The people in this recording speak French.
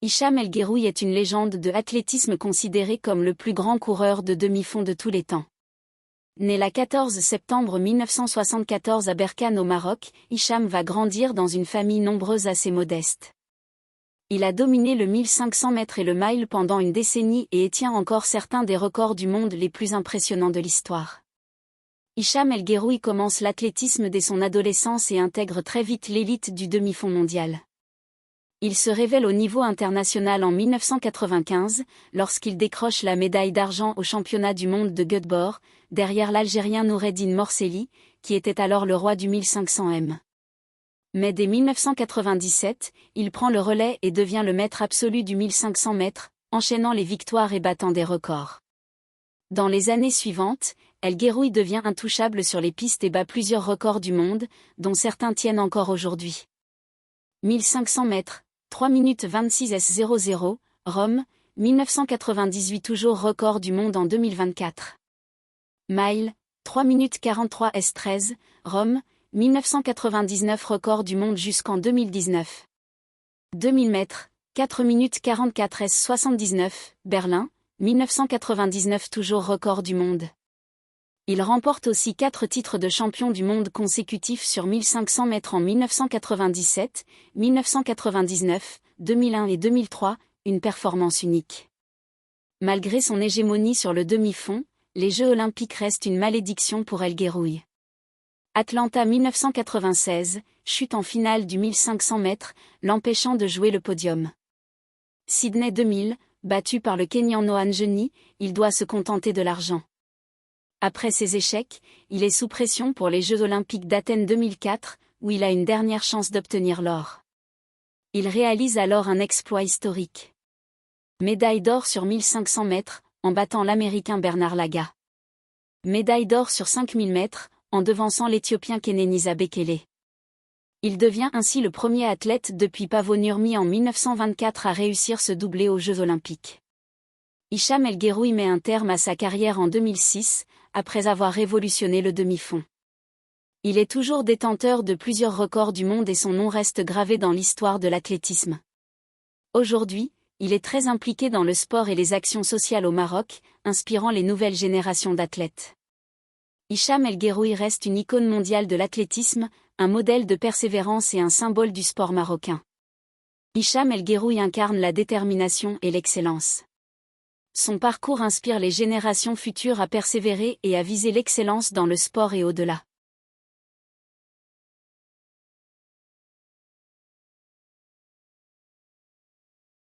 Hicham El Guerrouj est une légende de l'athlétisme considéré comme le plus grand coureur de demi-fond de tous les temps. Né le 14 septembre 1974 à Berkane au Maroc, Hicham va grandir dans une famille nombreuse assez modeste. Il a dominé le 1500 mètres et le mile pendant une décennie et étient encore certains des records du monde les plus impressionnants de l'histoire. Hicham El Guerrouj commence l'athlétisme dès son adolescence et intègre très vite l'élite du demi-fond mondial. Il se révèle au niveau international en 1995, lorsqu'il décroche la médaille d'argent au championnat du monde de Göteborg, derrière l'Algérien Noureddine Morceli, qui était alors le roi du 1500 m. Mais dès 1997, il prend le relais et devient le maître absolu du 1500 mètres, enchaînant les victoires et battant des records. Dans les années suivantes, El Guerrouj devient intouchable sur les pistes et bat plusieurs records du monde, dont certains tiennent encore aujourd'hui. 1500 mètres, 3 minutes 26 s00, Rome, 1998 toujours record du monde en 2024. Mile, 3 minutes 43 s13, Rome, 1999 record du monde jusqu'en 2019. 2000 mètres, 4 minutes 44 s79, Berlin, 1999 toujours record du monde. Il remporte aussi 4 titres de champion du monde consécutifs sur 1500 mètres en 1997, 1999, 2001 et 2003, une performance unique. Malgré son hégémonie sur le demi-fond, les Jeux olympiques restent une malédiction pour El Guerrouj. Atlanta 1996, chute en finale du 1500 mètres, l'empêchant de jouer le podium. Sydney 2000, battu par le Kényan Noah Njeni, il doit se contenter de l'argent. Après ses échecs, il est sous pression pour les Jeux olympiques d'Athènes 2004, où il a une dernière chance d'obtenir l'or. Il réalise alors un exploit historique. Médaille d'or sur 1500 mètres, en battant l'Américain Bernard Lagat. Médaille d'or sur 5000 mètres, en devançant l'Éthiopien Kenenisa Bekele. Il devient ainsi le premier athlète depuis Paavo Nurmi en 1924 à réussir ce doublé aux Jeux olympiques. Hicham El Guerrouj met un terme à sa carrière en 2006, après avoir révolutionné le demi-fond. Il est toujours détenteur de plusieurs records du monde et son nom reste gravé dans l'histoire de l'athlétisme. Aujourd'hui, il est très impliqué dans le sport et les actions sociales au Maroc, inspirant les nouvelles générations d'athlètes. Hicham El Guerrouj reste une icône mondiale de l'athlétisme, un modèle de persévérance et un symbole du sport marocain. Hicham El Guerrouj incarne la détermination et l'excellence. Son parcours inspire les générations futures à persévérer et à viser l'excellence dans le sport et au-delà.